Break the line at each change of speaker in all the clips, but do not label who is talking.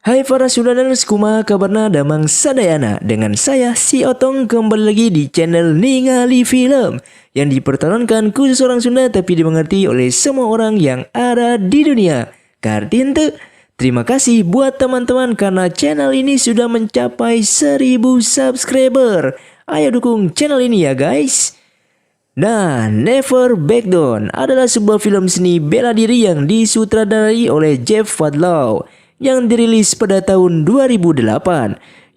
Hai para Sudaners, kumaha kabarna damang sadayana. Dengan saya si Otong kembali lagi di channel Ningali Film yang dipertontonkan khusus orang Sunda tapi dimengerti oleh semua orang yang ada di dunia. Kartin tuh. Terima kasih buat teman-teman karena channel ini sudah mencapai 1000 subscriber. Ayo dukung channel ini ya guys. Nah, Never Back Down adalah sebuah film seni bela diri yang disutradarai oleh Jeff Fadlaw yang dirilis pada tahun 2008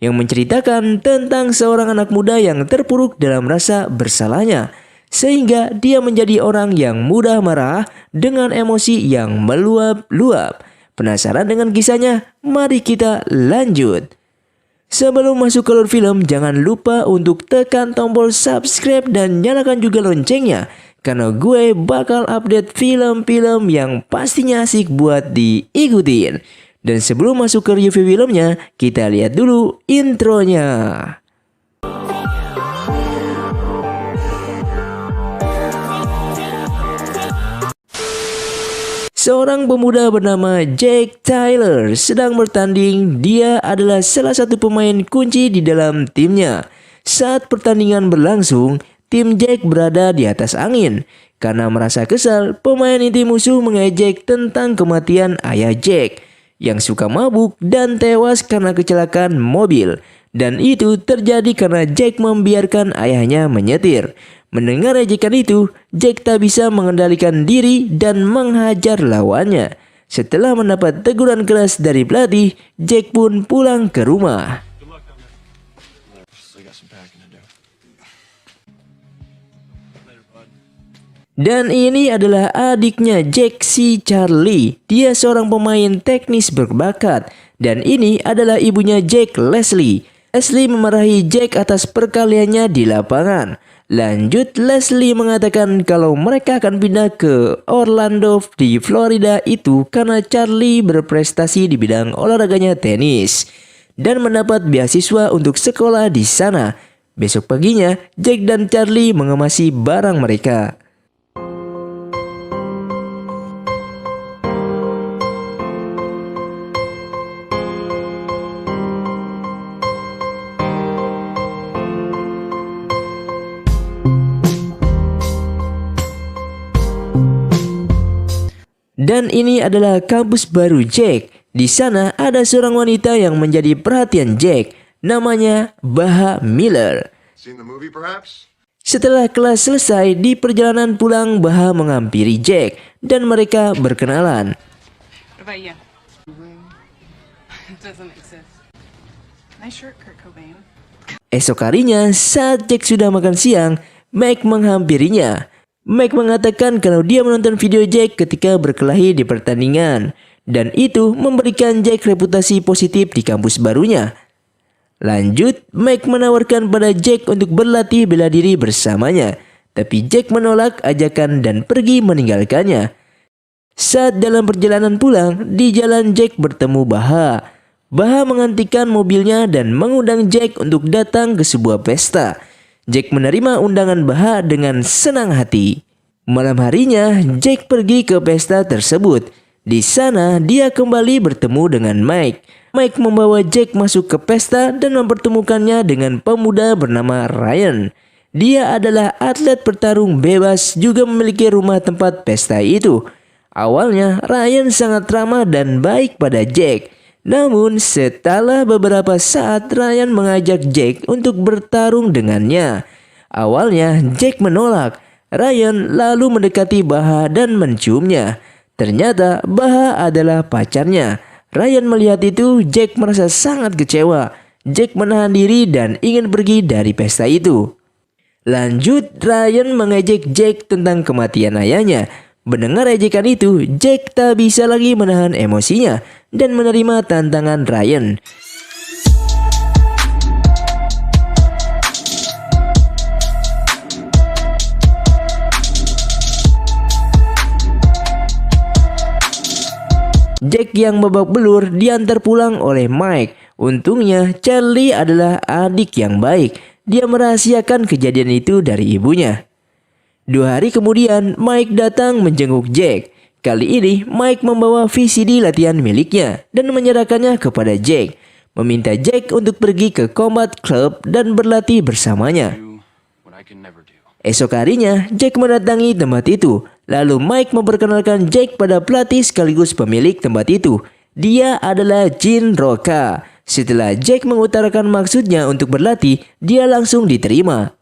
yang menceritakan tentang seorang anak muda yang terpuruk dalam rasa bersalahnya sehingga dia menjadi orang yang mudah marah dengan emosi yang meluap-luap. Penasaran dengan kisahnya? Mari kita lanjut. Sebelum masuk ke alur film, jangan lupa untuk tekan tombol subscribe dan nyalakan juga loncengnya karena gue bakal update film-film yang pastinya asik buat diikutin. Dan sebelum masuk ke review filmnya, kita lihat dulu intronya. Seorang pemuda bernama Jack Tyler sedang bertanding. Dia adalah salah satu pemain kunci di dalam timnya. Saat pertandingan berlangsung, tim Jack berada di atas angin. Karena merasa kesal, pemain inti musuh mengejek tentang kematian ayah Jack yang suka mabuk dan tewas karena kecelakaan mobil. Dan itu terjadi karena Jack membiarkan ayahnya menyetir. Mendengar ejekan itu, Jack tak bisa mengendalikan diri dan menghajar lawannya. Setelah mendapat teguran keras dari pelatih, Jack pun pulang ke rumah. Dan ini adalah adiknya Jack, si Charlie. Dia seorang pemain teknis berbakat. Dan ini adalah ibunya Jack, Leslie. Leslie memarahi Jack atas perkaliannya di lapangan. Lanjut, Leslie mengatakan kalau mereka akan pindah ke Orlando di Florida itu karena Charlie berprestasi di bidang olahraganya tenis dan mendapat beasiswa untuk sekolah di sana. Besok paginya, Jack dan Charlie mengemasi barang mereka. Dan ini adalah kampus baru Jack. Di sana ada seorang wanita yang menjadi perhatian Jack. Namanya Baha Miller. Setelah kelas selesai, di perjalanan pulang Baha menghampiri Jack dan mereka berkenalan. Esok harinya saat Jack sudah makan siang, Mike menghampirinya. Mike mengatakan kalau dia menonton video Jack ketika berkelahi di pertandingan dan itu memberikan Jack reputasi positif di kampus barunya. Lanjut, Mike menawarkan pada Jack untuk berlatih bela diri bersamanya, tapi Jack menolak ajakan dan pergi meninggalkannya. Saat dalam perjalanan pulang, di jalan Jack bertemu Baha. Baha menghentikan mobilnya dan mengundang Jack untuk datang ke sebuah pesta. Jack menerima undangan Baha dengan senang hati. Malam harinya, Jack pergi ke pesta tersebut. Di sana, dia kembali bertemu dengan Mike. Mike membawa Jack masuk ke pesta dan mempertemukannya dengan pemuda bernama Ryan. Dia adalah atlet bertarung bebas, juga memiliki rumah tempat pesta itu. Awalnya, Ryan sangat ramah dan baik pada Jack. Namun setelah beberapa saat Ryan mengajak Jack untuk bertarung dengannya. Awalnya Jack menolak. Ryan lalu mendekati Baha dan menciumnya. Ternyata Baha adalah pacarnya. Ryan melihat itu, Jack merasa sangat kecewa. Jack menahan diri dan ingin pergi dari pesta itu. Lanjut, Ryan mengejek Jack tentang kematian ayahnya. Mendengar ejekan itu, Jack tak bisa lagi menahan emosinya dan menerima tantangan Ryan. Jack yang babak belur diantar pulang oleh Mike. Untungnya Charlie adalah adik yang baik. Dia merahasiakan kejadian itu dari ibunya. 2 hari kemudian, Mike datang menjenguk Jack. Kali ini Mike membawa VCD latihan miliknya dan menyerahkannya kepada Jack, meminta Jack untuk pergi ke Combat Club dan berlatih bersamanya. Esok harinya, Jack mendatangi tempat itu. Lalu Mike memperkenalkan Jack pada pelatih sekaligus pemilik tempat itu. Dia adalah Jin Roca. Setelah Jack mengutarakan maksudnya untuk berlatih, dia langsung diterima.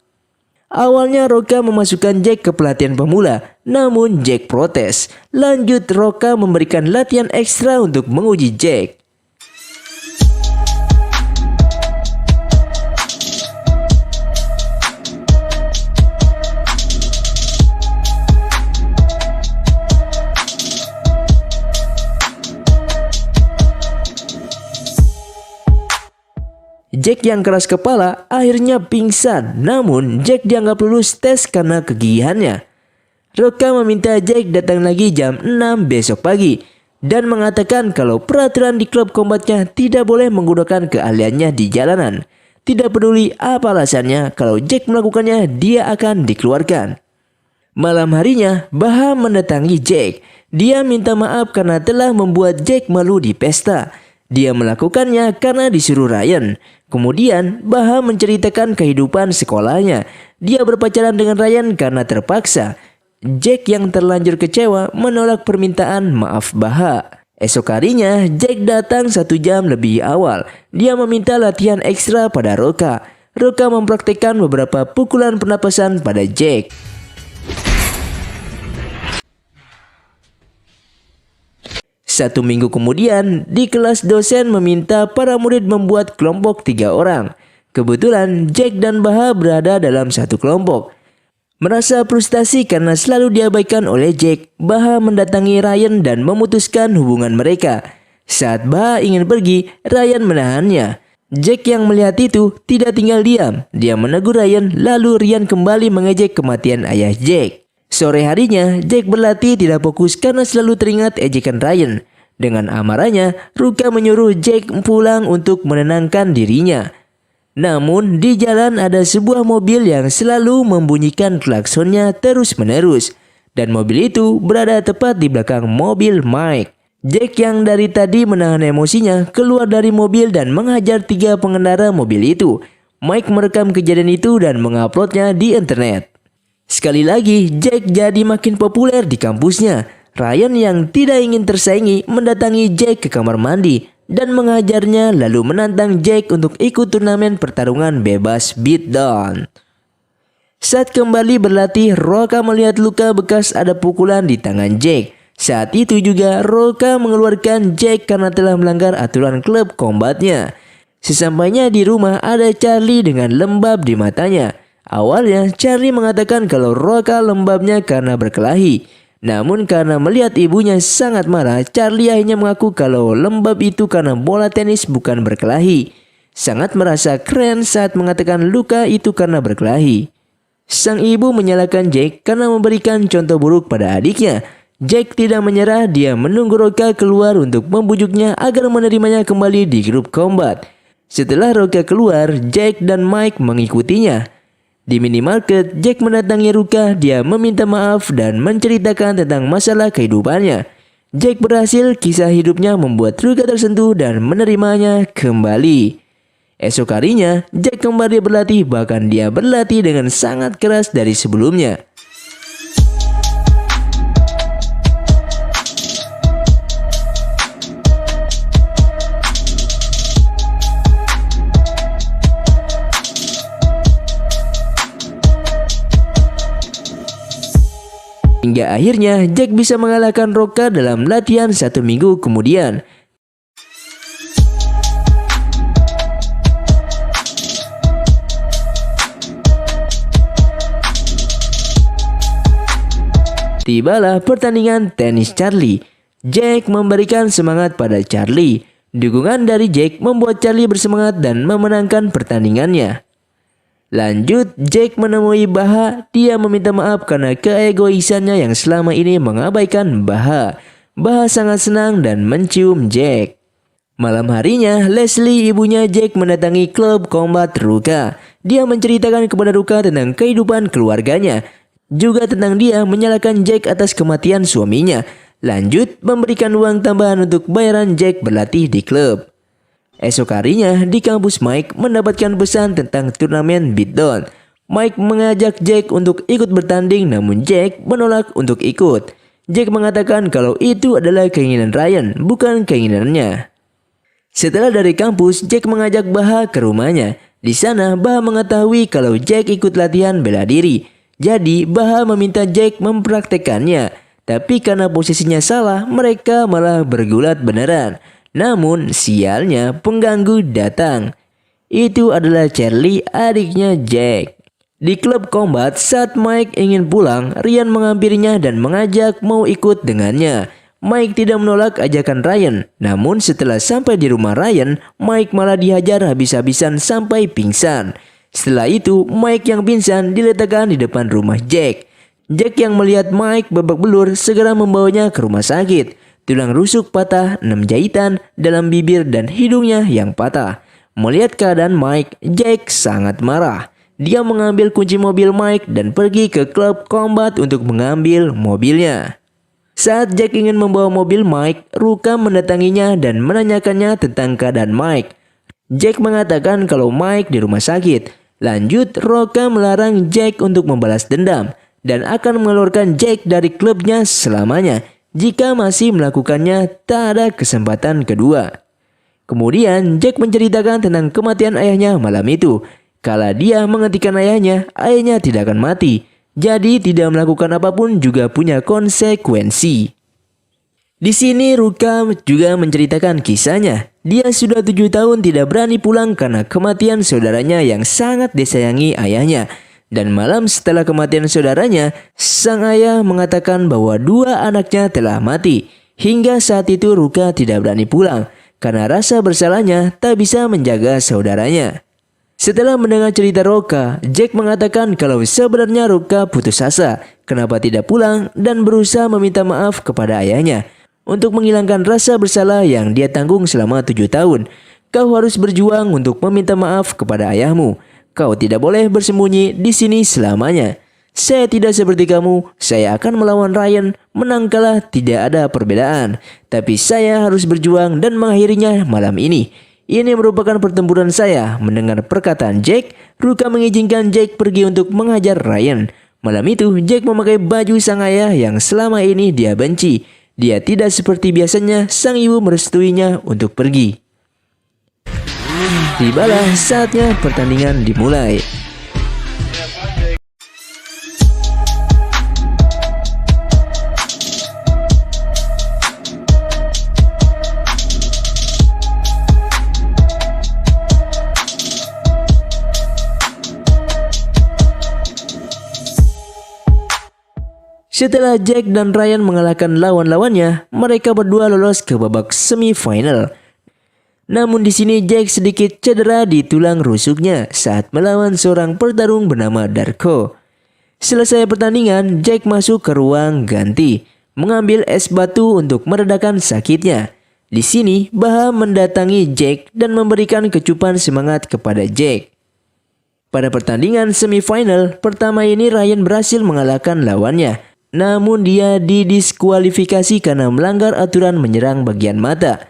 Awalnya Roca memasukkan Jack ke pelatihan pemula, namun Jack protes. Lanjut, Roca memberikan latihan ekstra untuk menguji Jack. Jack yang keras kepala akhirnya pingsan, namun Jack dianggap lulus tes karena kegigihannya. Roca meminta Jack datang lagi jam 6 besok pagi dan mengatakan kalau peraturan di klub kombatnya tidak boleh menggunakan keahliannya di jalanan. Tidak peduli apa alasannya, kalau Jack melakukannya dia akan dikeluarkan. Malam harinya, Baha mendatangi Jack. Dia minta maaf karena telah membuat Jack malu di pesta. Dia melakukannya karena disuruh Ryan. Kemudian Baha menceritakan kehidupan sekolahnya. Dia berpacaran dengan Ryan karena terpaksa. Jack yang terlanjur kecewa menolak permintaan maaf Baha. Esok harinya Jack datang 1 jam lebih awal. Dia meminta latihan ekstra pada Roca. Roca mempraktikkan beberapa pukulan pernapasan pada Jack. Satu minggu kemudian, di kelas dosen meminta para murid membuat kelompok 3 orang. Kebetulan Jack dan Baha berada dalam satu kelompok. Merasa frustasi karena selalu diabaikan oleh Jack, Baha mendatangi Ryan dan memutuskan hubungan mereka. Saat Baha ingin pergi, Ryan menahannya. Jack yang melihat itu tidak tinggal diam. Dia menegur Ryan, lalu Ryan kembali mengejek kematian ayah Jack. Sore harinya, Jack berlatih tidak fokus karena selalu teringat ejekan Ryan. Dengan amarahnya, Roca menyuruh Jack pulang untuk menenangkan dirinya. Namun, di jalan ada sebuah mobil yang selalu membunyikan klaksonnya terus-menerus. Dan mobil itu berada tepat di belakang mobil Mike. Jack yang dari tadi menahan emosinya keluar dari mobil dan menghajar 3 pengendara mobil itu. Mike merekam kejadian itu dan menguploadnya di internet. Sekali lagi, Jack jadi makin populer di kampusnya. Ryan yang tidak ingin tersaingi mendatangi Jack ke kamar mandi dan mengajarnya lalu menantang Jack untuk ikut turnamen pertarungan bebas beatdown. Saat kembali berlatih, Roca melihat luka bekas ada pukulan di tangan Jack. Saat itu juga Roca mengeluarkan Jack karena telah melanggar aturan klub kombatnya. Sesampainya di rumah ada Charlie dengan lembab di matanya. Awalnya Charlie mengatakan kalau Roca lembabnya karena berkelahi. Namun karena melihat ibunya sangat marah, Charlie akhirnya mengaku kalau lembab itu karena bola tenis bukan berkelahi. Sangat merasa keren saat mengatakan luka itu karena berkelahi. Sang ibu menyalahkan Jack karena memberikan contoh buruk pada adiknya. Jack tidak menyerah, dia menunggu Roca keluar untuk membujuknya agar menerimanya kembali di grup combat. Setelah Roca keluar, Jack dan Mike mengikutinya. Di minimarket, Jack mendatangi Roca, dia meminta maaf dan menceritakan tentang masalah kehidupannya. Jack berhasil, kisah hidupnya membuat Roca tersentuh dan menerimanya kembali. Esok harinya, Jack kembali berlatih, bahkan dia berlatih dengan sangat keras dari sebelumnya. Hingga akhirnya Jack bisa mengalahkan Roca dalam latihan 1 minggu kemudian. Tibalah pertandingan tenis Charlie. Jack memberikan semangat pada Charlie. Dukungan dari Jack membuat Charlie bersemangat dan memenangkan pertandingannya. Lanjut, Jack menemui Baha. Dia meminta maaf karena keegoisannya yang selama ini mengabaikan Baha. Baha sangat senang dan mencium Jack. Malam harinya, Leslie, ibunya Jack, mendatangi klub combat Roca. Dia menceritakan kepada Roca tentang kehidupan keluarganya. Juga tentang dia menyalahkan Jack atas kematian suaminya. Lanjut memberikan uang tambahan untuk bayaran Jack berlatih di klub. Esok harinya di kampus, Mike mendapatkan pesan tentang turnamen beatdown. Mike mengajak Jack untuk ikut bertanding, namun Jack menolak untuk ikut. Jack mengatakan kalau itu adalah keinginan Ryan, bukan keinginannya. Setelah dari kampus, Jack mengajak Baha ke rumahnya. Di sana, Baha mengetahui kalau Jack ikut latihan bela diri. Jadi, Baha meminta Jack mempraktekannya. Tapi karena posisinya salah, mereka malah bergulat beneran. Namun, sialnya pengganggu datang. Itu adalah Charlie, adiknya Jack. Di klub combat, saat Mike ingin pulang, Ryan menghampirinya dan mengajak mau ikut dengannya. Mike tidak menolak ajakan Ryan, namun setelah sampai di rumah Ryan, Mike malah dihajar habis-habisan sampai pingsan. Setelah itu, Mike yang pingsan diletakkan di depan rumah Jack. Jack yang melihat Mike babak belur segera membawanya ke rumah sakit. Tulang rusuk patah, 6 jahitan dalam bibir dan hidungnya yang patah. Melihat keadaan Mike, Jack sangat marah. Dia mengambil kunci mobil Mike dan pergi ke klub combat untuk mengambil mobilnya. Saat Jack ingin membawa mobil Mike, Ruka mendatanginya dan menanyakannya tentang keadaan Mike. Jack mengatakan kalau Mike di rumah sakit. Lanjut, Ruka melarang Jack untuk membalas dendam dan akan mengeluarkan Jack dari klubnya selamanya. Jika masih melakukannya, tak ada kesempatan kedua. Kemudian Jack menceritakan tentang kematian ayahnya malam itu. Kala dia menghentikan ayahnya tidak akan mati. Jadi tidak melakukan apapun juga punya konsekuensi. Di sini Ruka juga menceritakan kisahnya. Dia sudah 7 tahun tidak berani pulang karena kematian saudaranya yang sangat disayangi ayahnya. Dan malam setelah kematian saudaranya, sang ayah mengatakan bahwa 2 anaknya telah mati. Hingga saat itu Ruka tidak berani pulang karena rasa bersalahnya tak bisa menjaga saudaranya. Setelah mendengar cerita Ruka, Jack mengatakan kalau sebenarnya Ruka putus asa kenapa tidak pulang dan berusaha meminta maaf kepada ayahnya untuk menghilangkan rasa bersalah yang dia tanggung selama 7 tahun. Kau harus berjuang untuk meminta maaf kepada ayahmu. Kau tidak boleh bersembunyi di sini selamanya. Saya tidak seperti kamu, saya akan melawan Ryan, menang kalah tidak ada perbedaan. Tapi saya harus berjuang dan mengakhirinya malam ini. Ini merupakan pertempuran saya. Mendengar perkataan Jack, Ruka mengizinkan Jack pergi untuk menghajar Ryan. Malam itu, Jack memakai baju sang ayah yang selama ini dia benci. Dia tidak seperti biasanya, sang ibu merestuinya untuk pergi. Tibalah saatnya pertandingan dimulai. Setelah Jack dan Ryan mengalahkan lawan-lawannya, mereka berdua lolos ke babak semifinal. Namun di sini Jack sedikit cedera di tulang rusuknya saat melawan seorang petarung bernama Darko. Selesai pertandingan, Jack masuk ke ruang ganti, mengambil es batu untuk meredakan sakitnya. Di sini, Baha mendatangi Jack dan memberikan kecupan semangat kepada Jack. Pada pertandingan semifinal pertama ini, Ryan berhasil mengalahkan lawannya. Namun dia didiskualifikasi karena melanggar aturan menyerang bagian mata.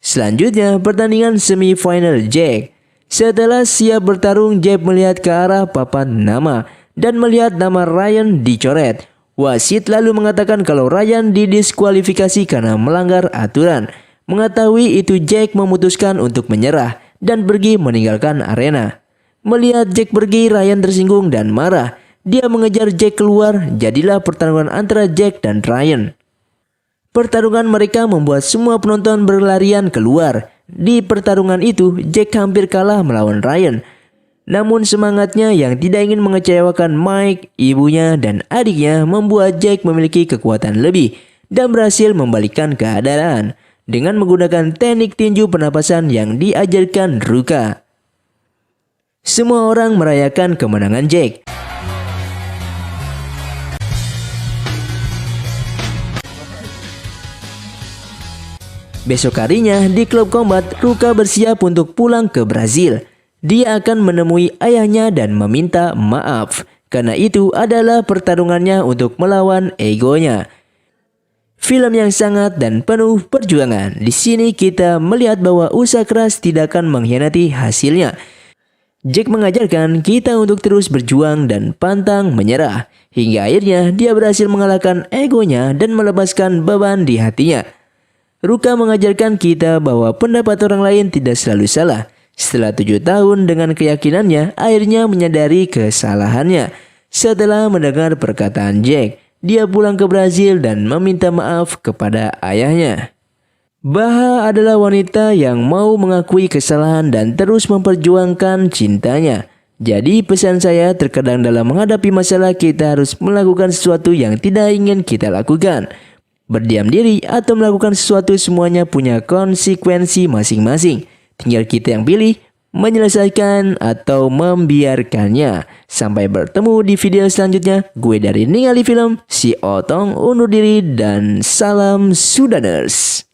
Selanjutnya pertandingan semifinal Jack. Setelah siap bertarung, Jack melihat ke arah papan nama dan melihat nama Ryan dicoret. Wasit lalu mengatakan kalau Ryan didiskualifikasi karena melanggar aturan. Mengetahui itu, Jack memutuskan untuk menyerah dan pergi meninggalkan arena. Melihat Jack pergi, Ryan tersinggung dan marah. Dia mengejar Jack keluar, jadilah pertarungan antara Jack dan Ryan. Pertarungan mereka membuat semua penonton berlarian keluar. Di pertarungan itu, Jack hampir kalah melawan Ryan. Namun semangatnya yang tidak ingin mengecewakan Mike, ibunya, dan adiknya membuat Jack memiliki kekuatan lebih dan berhasil membalikkan keadaan dengan menggunakan teknik tinju pernapasan yang diajarkan Ruka. Semua orang merayakan kemenangan Jack. Besok harinya di klub combat, Ruka bersiap untuk pulang ke Brazil. Dia akan menemui ayahnya dan meminta maaf, karena itu adalah pertarungannya untuk melawan egonya. Film yang sangat dan penuh perjuangan. Di sini kita melihat bahwa usaha keras tidak akan mengkhianati hasilnya. Jack mengajarkan kita untuk terus berjuang dan pantang menyerah. Hingga akhirnya dia berhasil mengalahkan egonya dan melepaskan beban di hatinya. Ruka mengajarkan kita bahwa pendapat orang lain tidak selalu salah. Setelah 7 tahun dengan keyakinannya, akhirnya menyadari kesalahannya. Setelah mendengar perkataan Jack, dia pulang ke Brazil dan meminta maaf kepada ayahnya. Baha adalah wanita yang mau mengakui kesalahan dan terus memperjuangkan cintanya. Jadi pesan saya, terkadang dalam menghadapi masalah kita harus melakukan sesuatu yang tidak ingin kita lakukan. Berdiam diri atau melakukan sesuatu, semuanya punya konsekuensi masing-masing. Tinggal kita yang pilih menyelesaikan atau membiarkannya. Sampai bertemu di video selanjutnya. Gue dari Ningali Film, si Otong undur diri dan salam Sudaners.